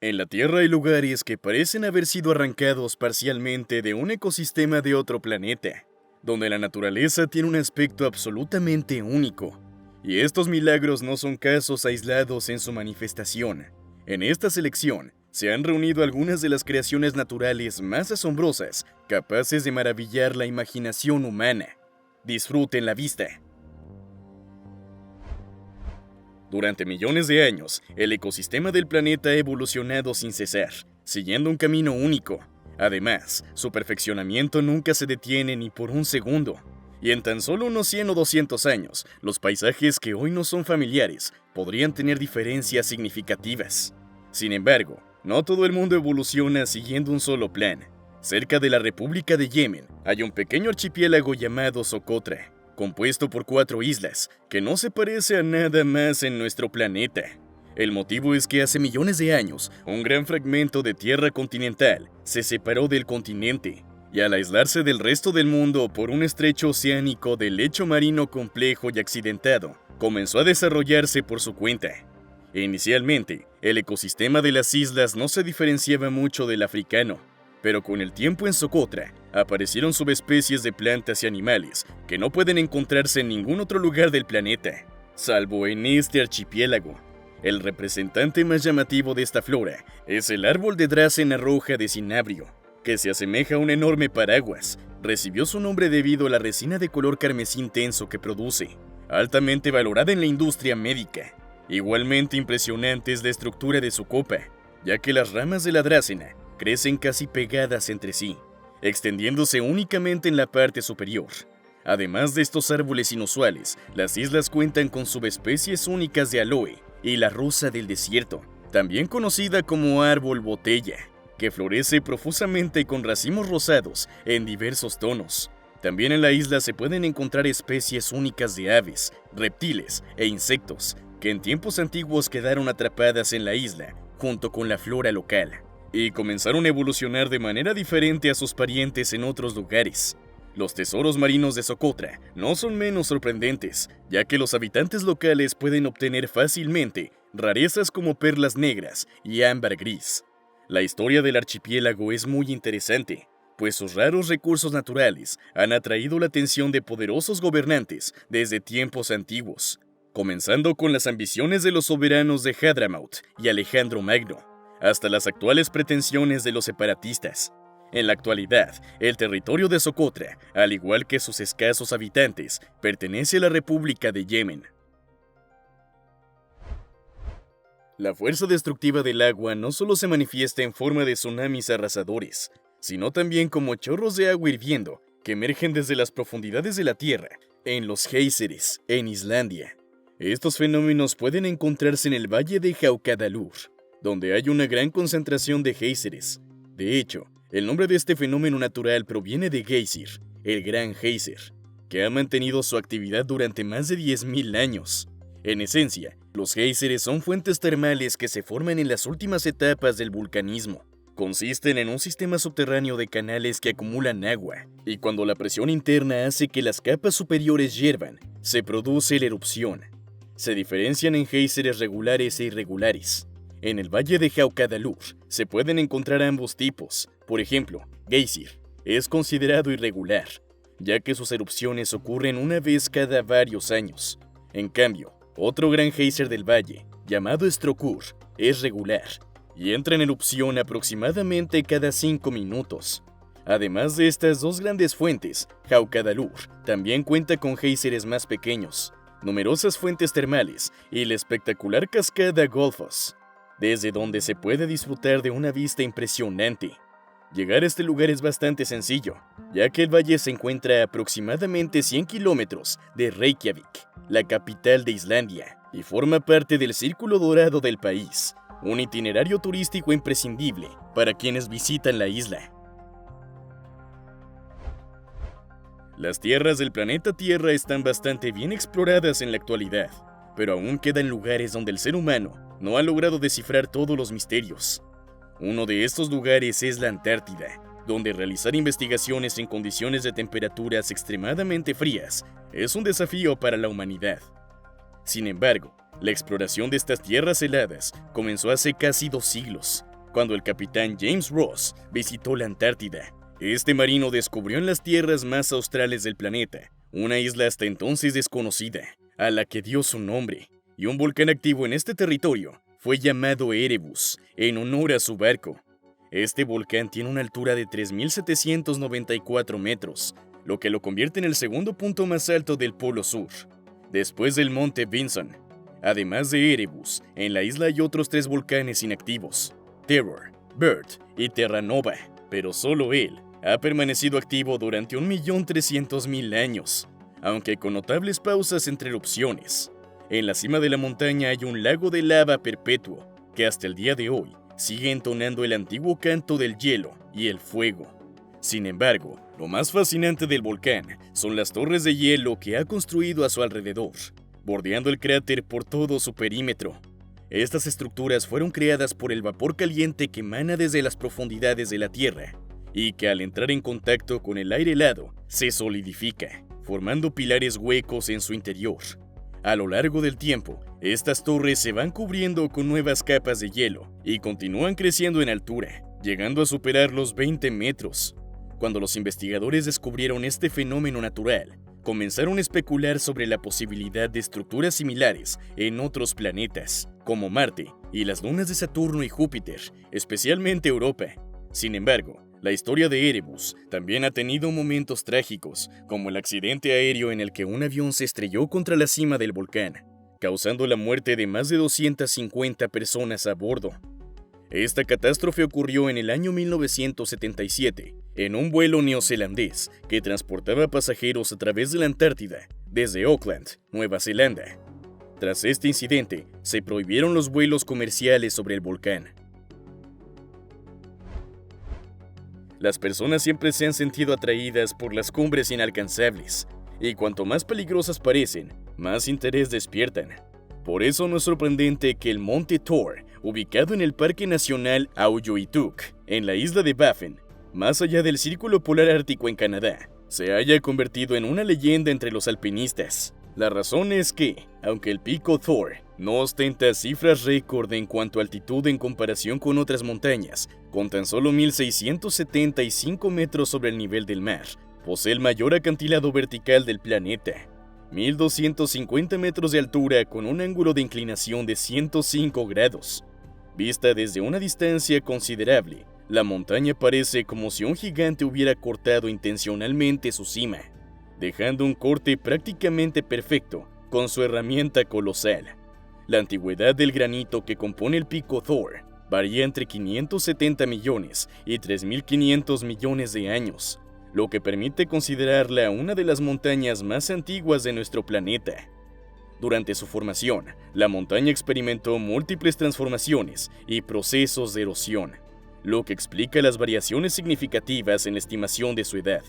En la Tierra hay lugares que parecen haber sido arrancados parcialmente de un ecosistema de otro planeta, donde la naturaleza tiene un aspecto absolutamente único. Y estos milagros no son casos aislados en su manifestación. En esta selección se han reunido algunas de las creaciones naturales más asombrosas, capaces de maravillar la imaginación humana. Disfruten la vista. Durante millones de años, el ecosistema del planeta ha evolucionado sin cesar, siguiendo un camino único. Además, su perfeccionamiento nunca se detiene ni por un segundo. Y en tan solo unos 100 o 200 años, los paisajes que hoy no son familiares podrían tener diferencias significativas. Sin embargo, no todo el mundo evoluciona siguiendo un solo plan. Cerca de la República de Yemen hay un pequeño archipiélago llamado Socotra, compuesto por 4 islas, que no se parece a nada más en nuestro planeta. El motivo es que hace millones de años, un gran fragmento de tierra continental se separó del continente, y al aislarse del resto del mundo por un estrecho oceánico de lecho marino complejo y accidentado, comenzó a desarrollarse por su cuenta. Inicialmente, el ecosistema de las islas no se diferenciaba mucho del africano, pero con el tiempo en Socotra aparecieron subespecies de plantas y animales que no pueden encontrarse en ningún otro lugar del planeta, salvo en este archipiélago. El representante más llamativo de esta flora es el árbol de Dracena roja de cinabrio, que se asemeja a un enorme paraguas. Recibió su nombre debido a la resina de color carmesí intenso que produce, altamente valorada en la industria médica. Igualmente impresionante es la estructura de su copa, ya que las ramas de la Dracena crecen casi pegadas entre sí, extendiéndose únicamente en la parte superior. Además de estos árboles inusuales, las islas cuentan con subespecies únicas de aloe y la rosa del desierto, también conocida como árbol botella, que florece profusamente con racimos rosados en diversos tonos. También en la isla se pueden encontrar especies únicas de aves, reptiles e insectos, que en tiempos antiguos quedaron atrapadas en la isla, junto con la flora local, y comenzaron a evolucionar de manera diferente a sus parientes en otros lugares. Los tesoros marinos de Socotra no son menos sorprendentes, ya que los habitantes locales pueden obtener fácilmente rarezas como perlas negras y ámbar gris. La historia del archipiélago es muy interesante, pues sus raros recursos naturales han atraído la atención de poderosos gobernantes desde tiempos antiguos, comenzando con las ambiciones de los soberanos de Hadramaut y Alejandro Magno, hasta las actuales pretensiones de los separatistas. En la actualidad, el territorio de Socotra, al igual que sus escasos habitantes, pertenece a la República de Yemen. La fuerza destructiva del agua no solo se manifiesta en forma de tsunamis arrasadores, sino también como chorros de agua hirviendo que emergen desde las profundidades de la tierra, en los géiseres, en Islandia. Estos fenómenos pueden encontrarse en el valle de Haukadalur, donde hay una gran concentración de géiseres. De hecho, el nombre de este fenómeno natural proviene de Geysir, el gran géiser, que ha mantenido su actividad durante más de 10.000 años. En esencia, los géiseres son fuentes termales que se forman en las últimas etapas del vulcanismo. Consisten en un sistema subterráneo de canales que acumulan agua, y cuando la presión interna hace que las capas superiores hiervan, se produce la erupción. Se diferencian en géiseres regulares e irregulares. En el valle de Haukadalur se pueden encontrar ambos tipos. Por ejemplo, Geysir es considerado irregular, ya que sus erupciones ocurren una vez cada varios años. En cambio, otro gran geyser del valle, llamado Strokur, es regular y entra en erupción aproximadamente cada 5 minutos. Además de estas dos grandes fuentes, Haukadalur también cuenta con géiseres más pequeños, numerosas fuentes termales y la espectacular cascada Golfos, desde donde se puede disfrutar de una vista impresionante. Llegar a este lugar es bastante sencillo, ya que el valle se encuentra a aproximadamente 100 kilómetros de Reykjavik, la capital de Islandia, y forma parte del Círculo Dorado del país, un itinerario turístico imprescindible para quienes visitan la isla. Las tierras del planeta Tierra están bastante bien exploradas en la actualidad, pero aún quedan lugares donde el ser humano no ha logrado descifrar todos los misterios. Uno de estos lugares es la Antártida, donde realizar investigaciones en condiciones de temperaturas extremadamente frías es un desafío para la humanidad. Sin embargo, la exploración de estas tierras heladas comenzó hace casi 2 siglos, cuando el capitán James Ross visitó la Antártida. Este marino descubrió en las tierras más australes del planeta una isla hasta entonces desconocida, a la que dio su nombre, y un volcán activo en este territorio fue llamado Erebus, en honor a su barco. Este volcán tiene una altura de 3.794 metros, lo que lo convierte en el segundo punto más alto del Polo Sur, después del Monte Vinson. Además de Erebus, en la isla hay otros 3 volcanes inactivos, Terror, Bird y Terranova, pero solo él ha permanecido activo durante 1.300.000 años, aunque con notables pausas entre erupciones. En la cima de la montaña hay un lago de lava perpetuo, que hasta el día de hoy sigue entonando el antiguo canto del hielo y el fuego. Sin embargo, lo más fascinante del volcán son las torres de hielo que ha construido a su alrededor, bordeando el cráter por todo su perímetro. Estas estructuras fueron creadas por el vapor caliente que emana desde las profundidades de la Tierra, y que al entrar en contacto con el aire helado, se solidifica, formando pilares huecos en su interior. A lo largo del tiempo, estas torres se van cubriendo con nuevas capas de hielo y continúan creciendo en altura, llegando a superar los 20 metros. Cuando los investigadores descubrieron este fenómeno natural, comenzaron a especular sobre la posibilidad de estructuras similares en otros planetas, como Marte y las lunas de Saturno y Júpiter, especialmente Europa. Sin embargo, la historia de Erebus también ha tenido momentos trágicos, como el accidente aéreo en el que un avión se estrelló contra la cima del volcán, causando la muerte de más de 250 personas a bordo. Esta catástrofe ocurrió en el año 1977, en un vuelo neozelandés que transportaba pasajeros a través de la Antártida, desde Auckland, Nueva Zelanda. Tras este incidente, se prohibieron los vuelos comerciales sobre el volcán. Las personas siempre se han sentido atraídas por las cumbres inalcanzables, y cuanto más peligrosas parecen, más interés despiertan. Por eso no es sorprendente que el Monte Thor, ubicado en el Parque Nacional Auyuittuq, en la isla de Baffin, más allá del Círculo Polar Ártico en Canadá, se haya convertido en una leyenda entre los alpinistas. La razón es que, aunque el pico Thor no ostenta cifras récord en cuanto a altitud en comparación con otras montañas, con tan solo 1.675 metros sobre el nivel del mar, posee el mayor acantilado vertical del planeta. 1.250 metros de altura con un ángulo de inclinación de 105 grados. Vista desde una distancia considerable, la montaña parece como si un gigante hubiera cortado intencionalmente su cima, dejando un corte prácticamente perfecto con su herramienta colosal. La antigüedad del granito que compone el pico Thor varía entre 570 millones y 3.500 millones de años, lo que permite considerarla una de las montañas más antiguas de nuestro planeta. Durante su formación, la montaña experimentó múltiples transformaciones y procesos de erosión, lo que explica las variaciones significativas en la estimación de su edad.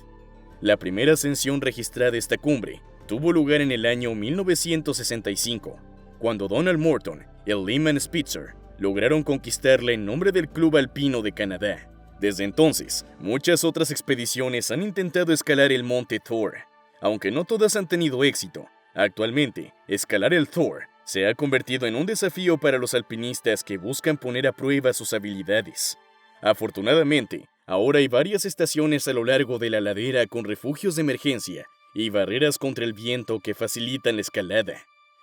La primera ascensión registrada a esta cumbre tuvo lugar en el año 1965, cuando Donald Morton y el Lyman Spitzer lograron conquistarla en nombre del Club Alpino de Canadá. Desde entonces, muchas otras expediciones han intentado escalar el Monte Thor, aunque no todas han tenido éxito. Actualmente, escalar el Thor se ha convertido en un desafío para los alpinistas que buscan poner a prueba sus habilidades. Afortunadamente, ahora hay varias estaciones a lo largo de la ladera con refugios de emergencia y barreras contra el viento que facilitan la escalada.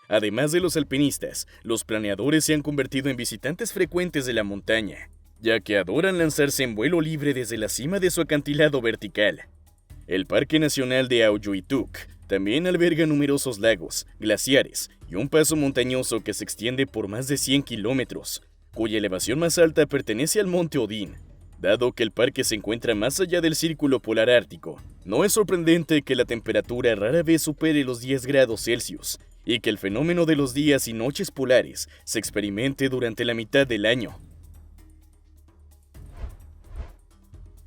Además de los alpinistas, los planeadores se han convertido en visitantes frecuentes de la montaña, ya que adoran lanzarse en vuelo libre desde la cima de su acantilado vertical. El Parque Nacional de Auyuittuq también alberga numerosos lagos, glaciares y un paso montañoso que se extiende por más de 100 kilómetros, cuya elevación más alta pertenece al Monte Odin. Dado que el parque se encuentra más allá del Círculo Polar Ártico, no es sorprendente que la temperatura rara vez supere los 10 grados Celsius y que el fenómeno de los días y noches polares se experimente durante la mitad del año.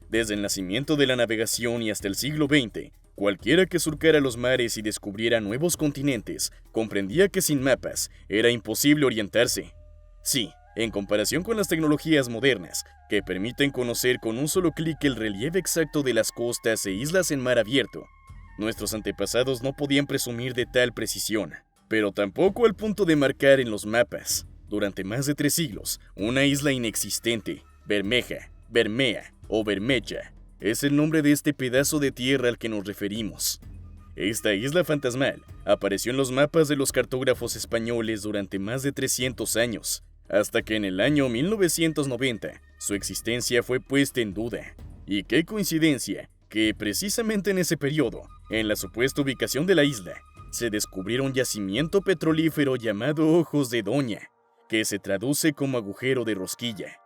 Desde el nacimiento de la navegación y hasta el siglo XX, cualquiera que surcara los mares y descubriera nuevos continentes comprendía que sin mapas era imposible orientarse. Sí, en comparación con las tecnologías modernas, que permiten conocer con un solo clic el relieve exacto de las costas e islas en mar abierto, nuestros antepasados no podían presumir de tal precisión, pero tampoco al punto de marcar en los mapas, durante más de 3 siglos, una isla inexistente, Bermeja, Bermea o Bermeja es el nombre de este pedazo de tierra al que nos referimos. Esta isla fantasmal apareció en los mapas de los cartógrafos españoles durante más de 300 años, hasta que en el año 1990 su existencia fue puesta en duda. Y qué coincidencia que precisamente en ese periodo, en la supuesta ubicación de la isla, se descubriera un yacimiento petrolífero llamado Ojos de Doña, que se traduce como agujero de rosquilla.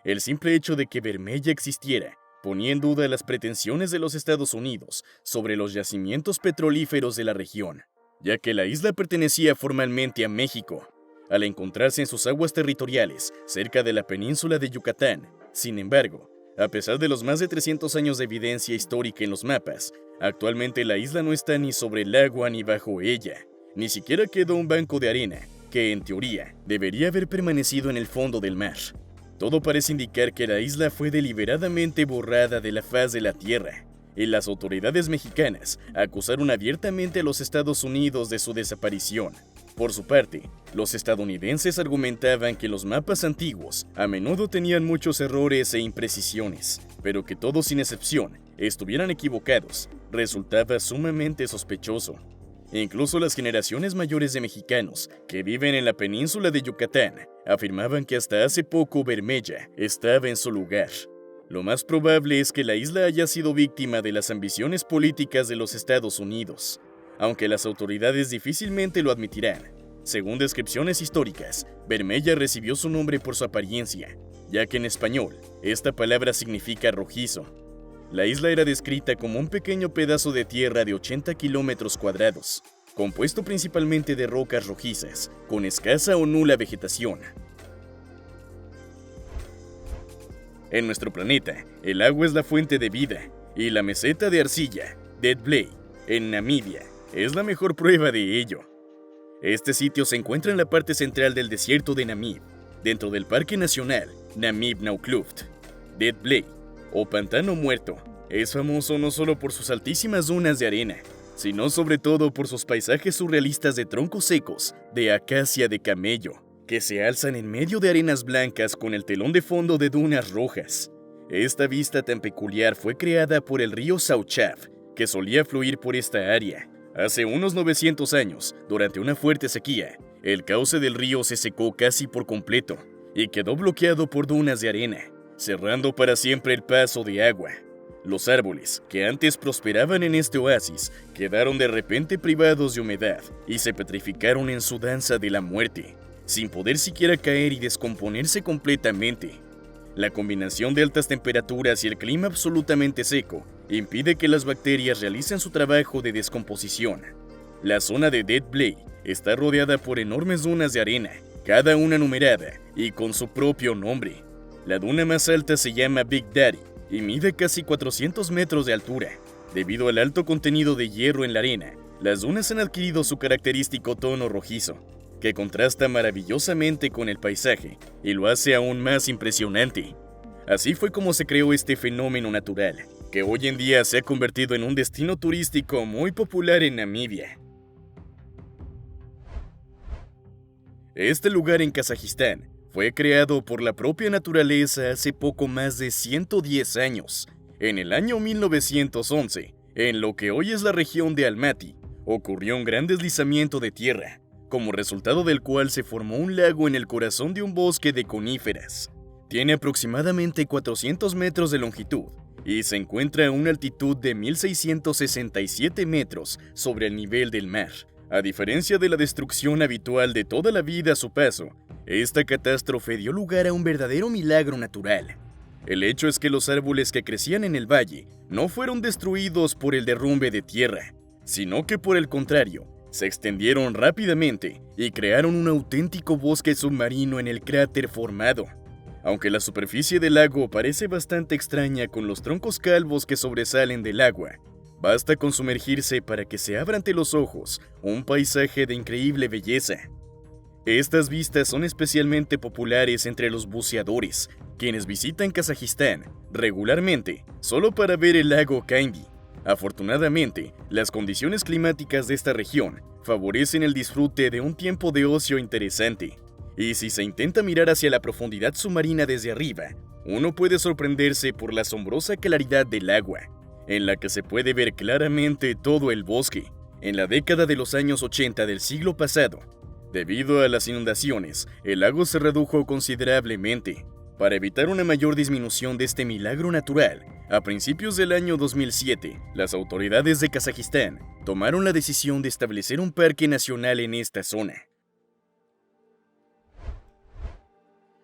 El simple hecho de que Bermeja existiera ponía en duda las pretensiones de los Estados Unidos sobre los yacimientos petrolíferos de la región, ya que la isla pertenecía formalmente a México, al encontrarse en sus aguas territoriales cerca de la península de Yucatán. Sin embargo, a pesar de los más de 300 años de evidencia histórica en los mapas, actualmente la isla no está ni sobre el agua ni bajo ella, ni siquiera quedó un banco de arena, que en teoría debería haber permanecido en el fondo del mar. Todo parece indicar que la isla fue deliberadamente borrada de la faz de la tierra, y las autoridades mexicanas acusaron abiertamente a los Estados Unidos de su desaparición. Por su parte, los estadounidenses argumentaban que los mapas antiguos a menudo tenían muchos errores e imprecisiones, pero que todos sin excepción estuvieran equivocados resultaba sumamente sospechoso. Incluso las generaciones mayores de mexicanos que viven en la península de Yucatán afirmaban que hasta hace poco Bermeja estaba en su lugar. Lo más probable es que la isla haya sido víctima de las ambiciones políticas de los Estados Unidos, aunque las autoridades difícilmente lo admitirán. Según descripciones históricas, Bermeja recibió su nombre por su apariencia, ya que en español esta palabra significa rojizo. La isla era descrita como un pequeño pedazo de tierra de 80 kilómetros cuadrados, compuesto principalmente de rocas rojizas, con escasa o nula vegetación. En nuestro planeta, el agua es la fuente de vida, y la meseta de arcilla, Dead Blade, en Namibia, es la mejor prueba de ello. Este sitio se encuentra en la parte central del desierto de Namib, dentro del Parque Nacional Namib-Naukluft. Dead Blade, o Pantano Muerto, es famoso no solo por sus altísimas dunas de arena, sino sobre todo por sus paisajes surrealistas de troncos secos de acacia de camello, que se alzan en medio de arenas blancas con el telón de fondo de dunas rojas. Esta vista tan peculiar fue creada por el río Sauchaf, que solía fluir por esta área. Hace unos 900 años, durante una fuerte sequía, el cauce del río se secó casi por completo y quedó bloqueado por dunas de arena, cerrando para siempre el paso de agua. Los árboles, que antes prosperaban en este oasis, quedaron de repente privados de humedad y se petrificaron en su danza de la muerte, sin poder siquiera caer y descomponerse completamente. La combinación de altas temperaturas y el clima absolutamente seco impide que las bacterias realicen su trabajo de descomposición. La zona de Dead Blade está rodeada por enormes dunas de arena, cada una numerada y con su propio nombre. La duna más alta se llama Big Daddy y mide casi 400 metros de altura. Debido al alto contenido de hierro en la arena, las dunas han adquirido su característico tono rojizo, que contrasta maravillosamente con el paisaje y lo hace aún más impresionante. Así fue como se creó este fenómeno natural, que hoy en día se ha convertido en un destino turístico muy popular en Namibia. Este lugar en Kazajistán fue creado por la propia naturaleza hace poco más de 110 años. En el año 1911, en lo que hoy es la región de Almaty, ocurrió un gran deslizamiento de tierra, como resultado del cual se formó un lago en el corazón de un bosque de coníferas. Tiene aproximadamente 400 metros de longitud y se encuentra a una altitud de 1.667 metros sobre el nivel del mar. A diferencia de la destrucción habitual de toda la vida a su paso, esta catástrofe dio lugar a un verdadero milagro natural. El hecho es que los árboles que crecían en el valle no fueron destruidos por el derrumbe de tierra, sino que por el contrario, se extendieron rápidamente y crearon un auténtico bosque submarino en el cráter formado. Aunque la superficie del lago parece bastante extraña con los troncos calvos que sobresalen del agua, basta con sumergirse para que se abra ante los ojos un paisaje de increíble belleza. Estas vistas son especialmente populares entre los buceadores, quienes visitan Kazajistán regularmente solo para ver el lago Kaindy. Afortunadamente, las condiciones climáticas de esta región favorecen el disfrute de un tiempo de ocio interesante, y si se intenta mirar hacia la profundidad submarina desde arriba, uno puede sorprenderse por la asombrosa claridad del agua, en la que se puede ver claramente todo el bosque. En la década de los años 80 del siglo pasado, debido a las inundaciones, el lago se redujo considerablemente. Para evitar una mayor disminución de este milagro natural, a principios del año 2007, las autoridades de Kazajistán tomaron la decisión de establecer un parque nacional en esta zona.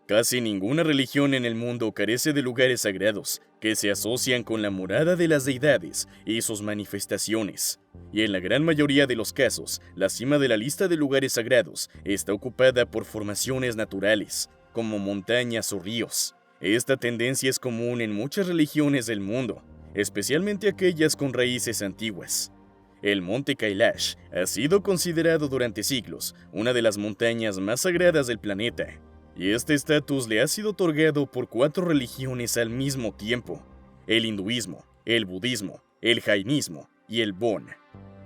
Casi ninguna religión en el mundo carece de lugares sagrados que se asocian con la morada de las deidades y sus manifestaciones. Y en la gran mayoría de los casos, la cima de la lista de lugares sagrados está ocupada por formaciones naturales, como montañas o ríos. Esta tendencia es común en muchas religiones del mundo, especialmente aquellas con raíces antiguas. El monte Kailash ha sido considerado durante siglos una de las montañas más sagradas del planeta, y este estatus le ha sido otorgado por 4 religiones al mismo tiempo: el hinduismo, el budismo, el jainismo y el Bon,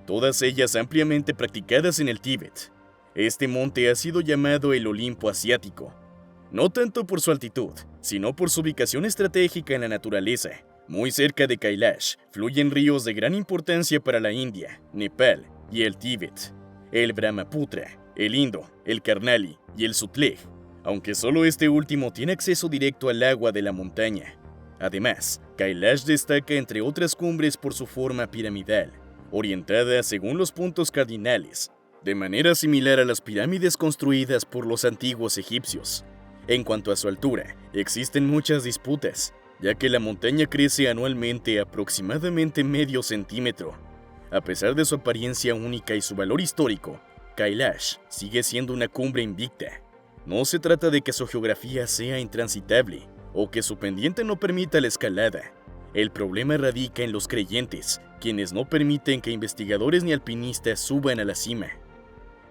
todas ellas ampliamente practicadas en el Tíbet. Este monte ha sido llamado el Olimpo asiático, no tanto por su altitud, sino por su ubicación estratégica en la naturaleza. Muy cerca de Kailash fluyen ríos de gran importancia para la India, Nepal y el Tíbet: el Brahmaputra, el Indo, el Karnali y el Sutlej, aunque solo este último tiene acceso directo al agua de la montaña. Además, Kailash destaca entre otras cumbres por su forma piramidal, orientada según los puntos cardinales, de manera similar a las pirámides construidas por los antiguos egipcios. En cuanto a su altura, existen muchas disputas, ya que la montaña crece anualmente aproximadamente medio centímetro. A pesar de su apariencia única y su valor histórico, Kailash sigue siendo una cumbre invicta. No se trata de que su geografía sea intransitable o que su pendiente no permita la escalada. El problema radica en los creyentes, quienes no permiten que investigadores ni alpinistas suban a la cima,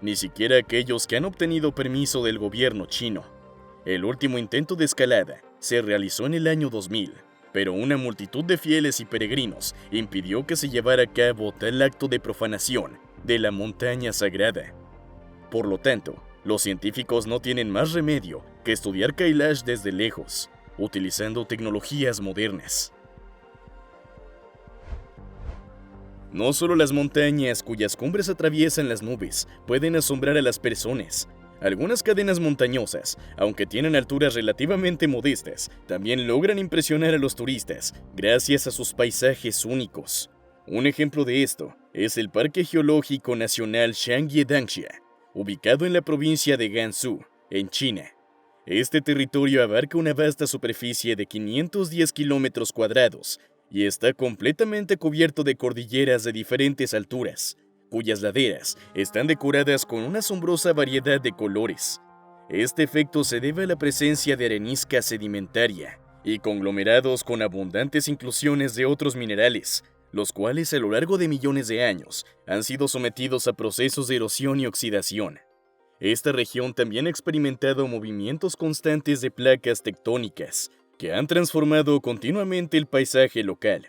ni siquiera aquellos que han obtenido permiso del gobierno chino. El último intento de escalada se realizó en el año 2000, pero una multitud de fieles y peregrinos impidió que se llevara a cabo tal acto de profanación de la montaña sagrada. Por lo tanto, los científicos no tienen más remedio que estudiar Kailash desde lejos, utilizando tecnologías modernas. No solo las montañas cuyas cumbres atraviesan las nubes pueden asombrar a las personas. Algunas cadenas montañosas, aunque tienen alturas relativamente modestas, también logran impresionar a los turistas gracias a sus paisajes únicos. Un ejemplo de esto es el Parque Geológico Nacional Shangye-Danxia, ubicado en la provincia de Gansu, en China. Este territorio abarca una vasta superficie de 510 kilómetros cuadrados y está completamente cubierto de cordilleras de diferentes alturas, cuyas laderas están decoradas con una asombrosa variedad de colores. Este efecto se debe a la presencia de arenisca sedimentaria y conglomerados con abundantes inclusiones de otros minerales, los cuales a lo largo de millones de años han sido sometidos a procesos de erosión y oxidación. Esta región también ha experimentado movimientos constantes de placas tectónicas que han transformado continuamente el paisaje local.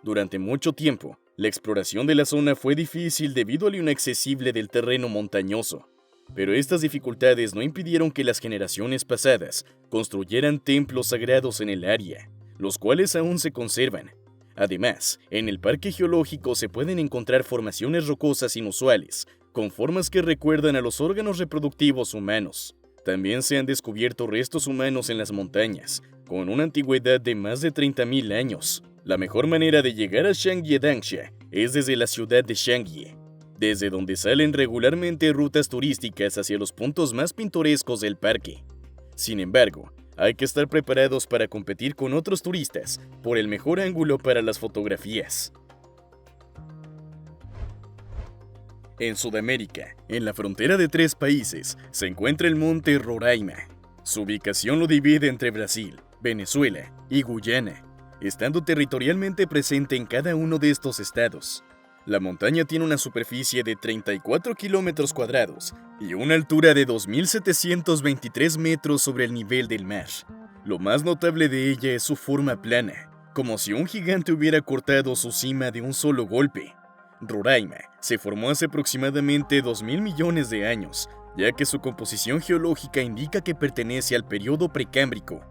Durante mucho tiempo, la exploración de la zona fue difícil debido al inaccesible del terreno montañoso, pero estas dificultades no impidieron que las generaciones pasadas construyeran templos sagrados en el área, los cuales aún se conservan. Además, en el parque geológico se pueden encontrar formaciones rocosas inusuales, con formas que recuerdan a los órganos reproductivos humanos. También se han descubierto restos humanos en las montañas, con una antigüedad de más de 30.000 años. La mejor manera de llegar a Shangye-Danxia es desde la ciudad de Shangye, desde donde salen regularmente rutas turísticas hacia los puntos más pintorescos del parque. Sin embargo, hay que estar preparados para competir con otros turistas por el mejor ángulo para las fotografías. En Sudamérica, en la frontera de 3 países, se encuentra el monte Roraima. Su ubicación lo divide entre Brasil, Venezuela y Guyana, estando territorialmente presente en cada uno de estos estados. La montaña tiene una superficie de 34 kilómetros cuadrados y una altura de 2.723 metros sobre el nivel del mar. Lo más notable de ella es su forma plana, como si un gigante hubiera cortado su cima de un solo golpe. Roraima se formó hace aproximadamente 2.000 millones de años, ya que su composición geológica indica que pertenece al periodo precámbrico.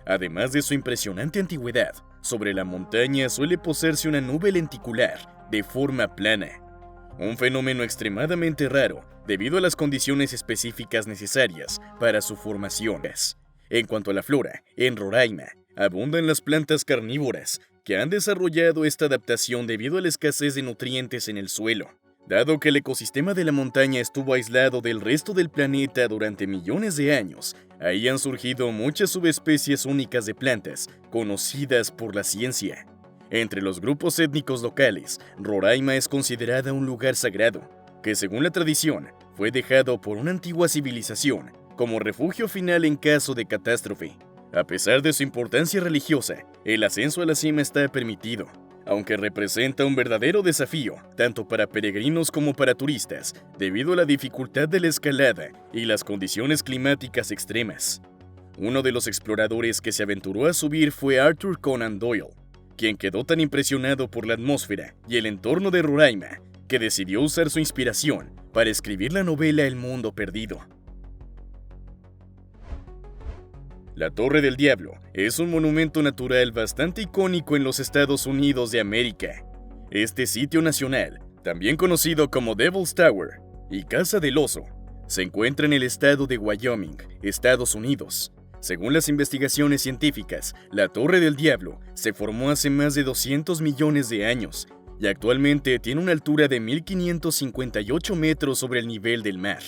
Además de su impresionante antigüedad, sobre la montaña suele posarse una nube lenticular de forma plana, un fenómeno extremadamente raro debido a las condiciones específicas necesarias para su formación. En cuanto a la flora, en Roraima abundan las plantas carnívoras que han desarrollado esta adaptación debido a la escasez de nutrientes en el suelo. Dado que el ecosistema de la montaña estuvo aislado del resto del planeta durante millones de años, ahí han surgido muchas subespecies únicas de plantas, conocidas por la ciencia. Entre los grupos étnicos locales, Roraima es considerada un lugar sagrado, que según la tradición, fue dejado por una antigua civilización como refugio final en caso de catástrofe. A pesar de su importancia religiosa, el ascenso a la cima está permitido, aunque representa un verdadero desafío, tanto para peregrinos como para turistas, debido a la dificultad de la escalada y las condiciones climáticas extremas. Uno de los exploradores que se aventuró a subir fue Arthur Conan Doyle, quien quedó tan impresionado por la atmósfera y el entorno de Roraima, que decidió usar su inspiración para escribir la novela El Mundo Perdido. La Torre del Diablo es un monumento natural bastante icónico en los Estados Unidos de América. Este sitio nacional, también conocido como Devil's Tower y Casa del Oso, se encuentra en el estado de Wyoming, Estados Unidos. Según las investigaciones científicas, la Torre del Diablo se formó hace más de 200 millones de años y actualmente tiene una altura de 1558 metros sobre el nivel del mar.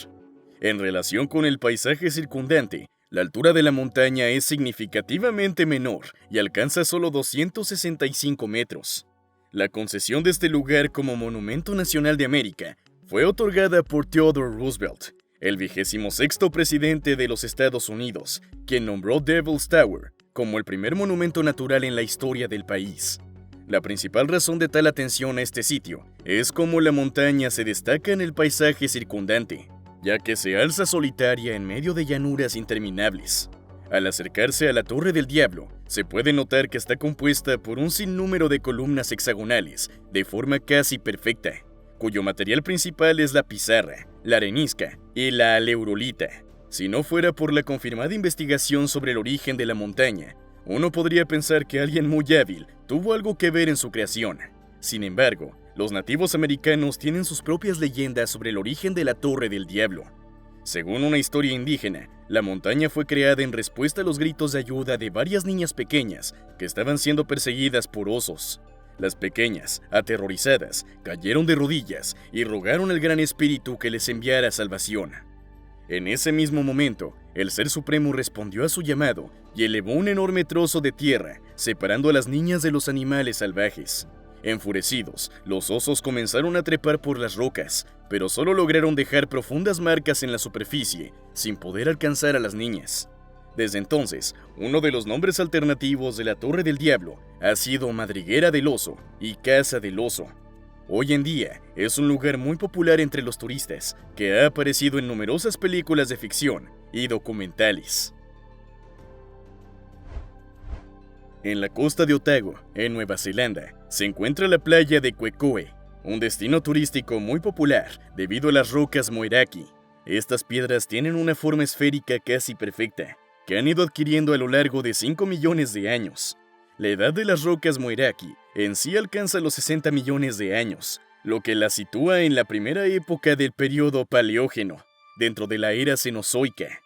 En relación con el paisaje circundante, la altura de la montaña es significativamente menor y alcanza solo 265 metros. La concesión de este lugar como Monumento Nacional de América fue otorgada por Theodore Roosevelt, el 26º presidente de los Estados Unidos, quien nombró Devil's Tower como el primer monumento natural en la historia del país. La principal razón de tal atención a este sitio es cómo la montaña se destaca en el paisaje circundante, ya que se alza solitaria en medio de llanuras interminables. Al acercarse a la Torre del Diablo, se puede notar que está compuesta por un sinnúmero de columnas hexagonales de forma casi perfecta, cuyo material principal es la pizarra, la arenisca y la aleurolita. Si no fuera por la confirmada investigación sobre el origen de la montaña, uno podría pensar que alguien muy hábil tuvo algo que ver en su creación. Sin embargo, los nativos americanos tienen sus propias leyendas sobre el origen de la Torre del Diablo. Según una historia indígena, la montaña fue creada en respuesta a los gritos de ayuda de varias niñas pequeñas que estaban siendo perseguidas por osos. Las pequeñas, aterrorizadas, cayeron de rodillas y rogaron al Gran Espíritu que les enviara salvación. En ese mismo momento, el Ser Supremo respondió a su llamado y elevó un enorme trozo de tierra, separando a las niñas de los animales salvajes. Enfurecidos, los osos comenzaron a trepar por las rocas, pero solo lograron dejar profundas marcas en la superficie, sin poder alcanzar a las niñas. Desde entonces, uno de los nombres alternativos de la Torre del Diablo ha sido Madriguera del Oso y Casa del Oso. Hoy en día, es un lugar muy popular entre los turistas, que ha aparecido en numerosas películas de ficción y documentales. En la costa de Otago, en Nueva Zelanda, se encuentra la playa de Quecoe, un destino turístico muy popular debido a las rocas Moeraki. Estas piedras tienen una forma esférica casi perfecta, que han ido adquiriendo a lo largo de 5 millones de años. La edad de las rocas Moeraki en sí alcanza los 60 millones de años, lo que las sitúa en la primera época del período Paleógeno, dentro de la era Cenozoica.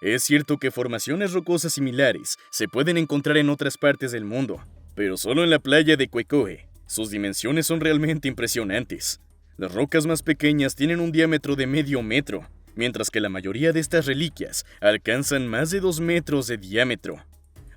Es cierto que formaciones rocosas similares se pueden encontrar en otras partes del mundo, pero solo en la playa de Quecoe. Sus dimensiones son realmente impresionantes. Las rocas más pequeñas tienen un diámetro de medio metro, mientras que la mayoría de estas reliquias alcanzan más de 2 metros de diámetro.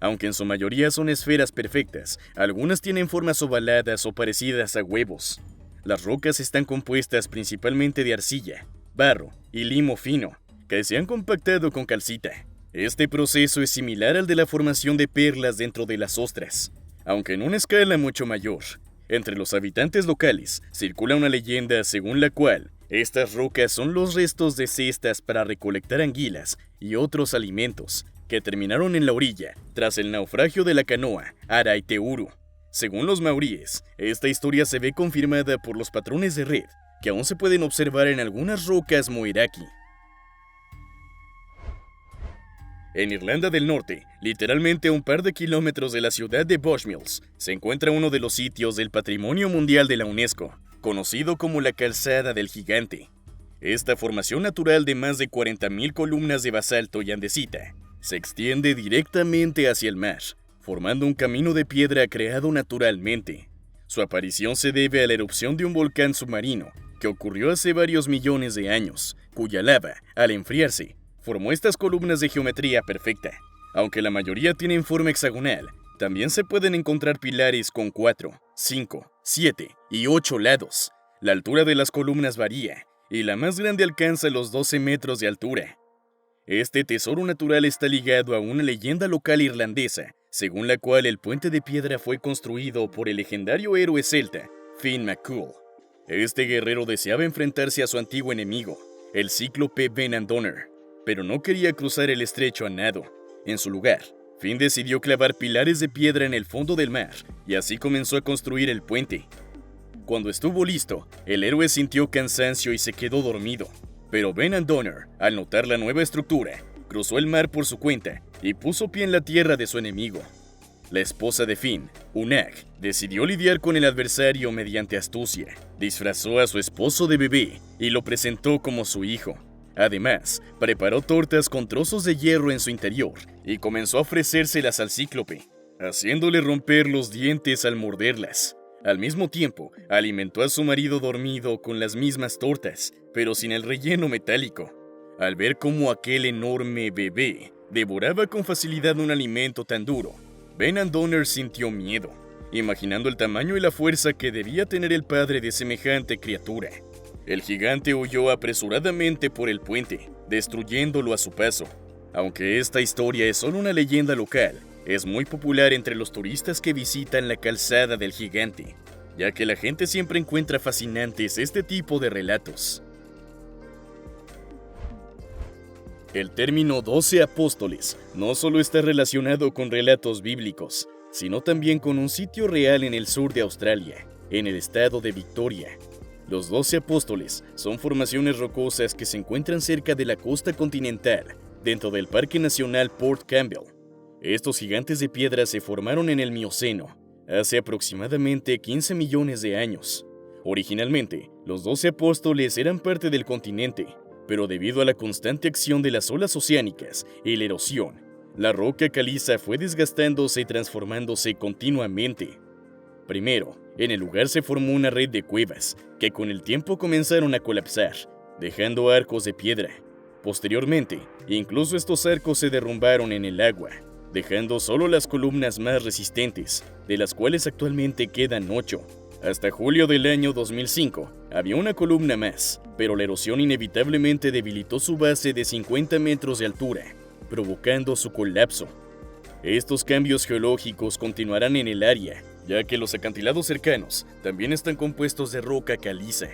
Aunque en su mayoría son esferas perfectas, algunas tienen formas ovaladas o parecidas a huevos. Las rocas están compuestas principalmente de arcilla, barro y limo fino, que se han compactado con calcita. Este proceso es similar al de la formación de perlas dentro de las ostras, aunque en una escala mucho mayor. Entre los habitantes locales circula una leyenda según la cual estas rocas son los restos de cestas para recolectar anguilas y otros alimentos que terminaron en la orilla tras el naufragio de la canoa Araiteuru. Según los maoríes, esta historia se ve confirmada por los patrones de red que aún se pueden observar en algunas rocas Moeraki. En Irlanda del Norte, literalmente a un par de kilómetros de la ciudad de Bushmills, se encuentra uno de los sitios del Patrimonio Mundial de la UNESCO, conocido como la Calzada del Gigante. Esta formación natural de más de 40.000 columnas de basalto y andesita se extiende directamente hacia el mar, formando un camino de piedra creado naturalmente. Su aparición se debe a la erupción de un volcán submarino que ocurrió hace varios millones de años, cuya lava, al enfriarse, formó estas columnas de geometría perfecta. Aunque la mayoría tienen forma hexagonal, también se pueden encontrar pilares con 4, 5, 7 y 8 lados. La altura de las columnas varía, y la más grande alcanza los 12 metros de altura. Este tesoro natural está ligado a una leyenda local irlandesa, según la cual el puente de piedra fue construido por el legendario héroe celta, Finn McCool. Este guerrero deseaba enfrentarse a su antiguo enemigo, el cíclope Benandonner, pero no quería cruzar el estrecho a nado. En su lugar, Finn decidió clavar pilares de piedra en el fondo del mar, y así comenzó a construir el puente. Cuando estuvo listo, el héroe sintió cansancio y se quedó dormido, pero Benandonner, al notar la nueva estructura, cruzó el mar por su cuenta y puso pie en la tierra de su enemigo. La esposa de Finn, Unag, decidió lidiar con el adversario mediante astucia. Disfrazó a su esposo de bebé y lo presentó como su hijo. Además, preparó tortas con trozos de hierro en su interior y comenzó a ofrecérselas al cíclope, haciéndole romper los dientes al morderlas. Al mismo tiempo, alimentó a su marido dormido con las mismas tortas, pero sin el relleno metálico. Al ver cómo aquel enorme bebé devoraba con facilidad un alimento tan duro, Benandonner sintió miedo, imaginando el tamaño y la fuerza que debía tener el padre de semejante criatura. El gigante huyó apresuradamente por el puente, destruyéndolo a su paso. Aunque esta historia es solo una leyenda local, es muy popular entre los turistas que visitan la Calzada del Gigante, ya que la gente siempre encuentra fascinantes este tipo de relatos. El término 12 apóstoles no solo está relacionado con relatos bíblicos, sino también con un sitio real en el sur de Australia, en el estado de Victoria. Los 12 apóstoles son formaciones rocosas que se encuentran cerca de la costa continental, dentro del Parque Nacional Port Campbell. Estos gigantes de piedra se formaron en el Mioceno, hace aproximadamente 15 millones de años. Originalmente, los 12 apóstoles eran parte del continente, pero debido a la constante acción de las olas oceánicas y la erosión, la roca caliza fue desgastándose y transformándose continuamente. Primero, en el lugar se formó una red de cuevas, que con el tiempo comenzaron a colapsar, dejando arcos de piedra. Posteriormente, incluso estos arcos se derrumbaron en el agua, dejando solo las columnas más resistentes, de las cuales actualmente quedan 8. Hasta julio del año 2005, había una columna más, pero la erosión inevitablemente debilitó su base de 50 metros de altura, provocando su colapso. Estos cambios geológicos continuarán en el área, ya que los acantilados cercanos también están compuestos de roca caliza.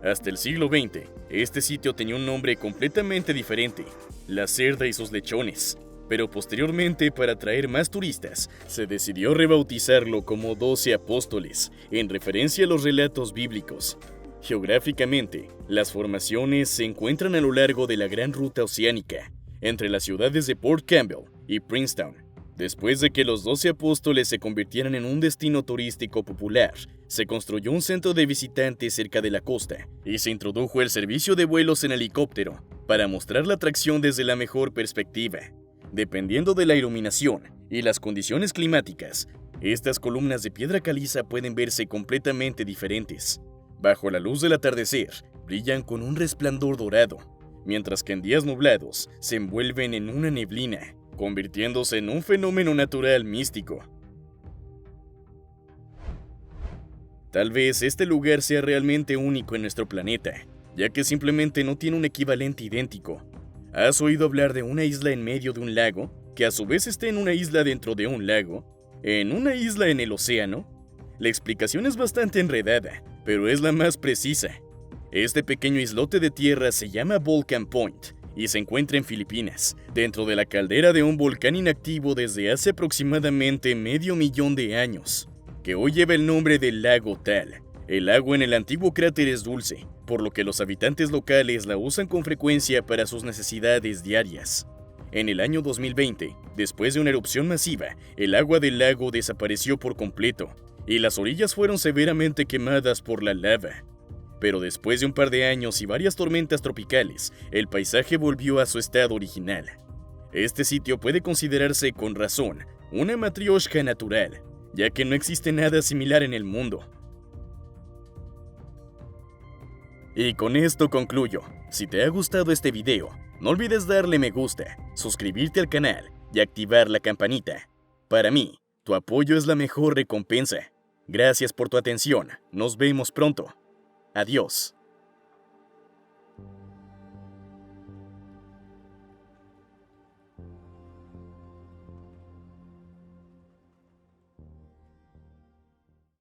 Hasta el siglo XX, este sitio tenía un nombre completamente diferente, La Cerda y sus lechones, pero posteriormente, para atraer más turistas, se decidió rebautizarlo como 12 apóstoles, en referencia a los relatos bíblicos. Geográficamente, las formaciones se encuentran a lo largo de la gran ruta oceánica, entre las ciudades de Port Campbell y Princetown. Después de que los 12 apóstoles se convirtieran en un destino turístico popular, se construyó un centro de visitantes cerca de la costa y se introdujo el servicio de vuelos en helicóptero para mostrar la atracción desde la mejor perspectiva. Dependiendo de la iluminación y las condiciones climáticas, estas columnas de piedra caliza pueden verse completamente diferentes. Bajo la luz del atardecer, brillan con un resplandor dorado, mientras que en días nublados se envuelven en una neblina, convirtiéndose en un fenómeno natural místico. Tal vez este lugar sea realmente único en nuestro planeta, ya que simplemente no tiene un equivalente idéntico. ¿Has oído hablar de una isla en medio de un lago, que a su vez esté en una isla dentro de un lago? ¿En una isla en el océano? La explicación es bastante enredada, pero es la más precisa. Este pequeño islote de tierra se llama Volcan Point y se encuentra en Filipinas, dentro de la caldera de un volcán inactivo desde hace aproximadamente medio millón de años, que hoy lleva el nombre del lago Tal. El agua en el antiguo cráter es dulce, por lo que los habitantes locales la usan con frecuencia para sus necesidades diarias. En el año 2020, después de una erupción masiva, el agua del lago desapareció por completo y las orillas fueron severamente quemadas por la lava. Pero después de un par de años y varias tormentas tropicales, el paisaje volvió a su estado original. Este sitio puede considerarse, con razón, una matrioshka natural, ya que no existe nada similar en el mundo. Y con esto concluyo. Si te ha gustado este video, no olvides darle me gusta, suscribirte al canal y activar la campanita. Para mí, tu apoyo es la mejor recompensa. Gracias por tu atención. Nos vemos pronto. Adiós.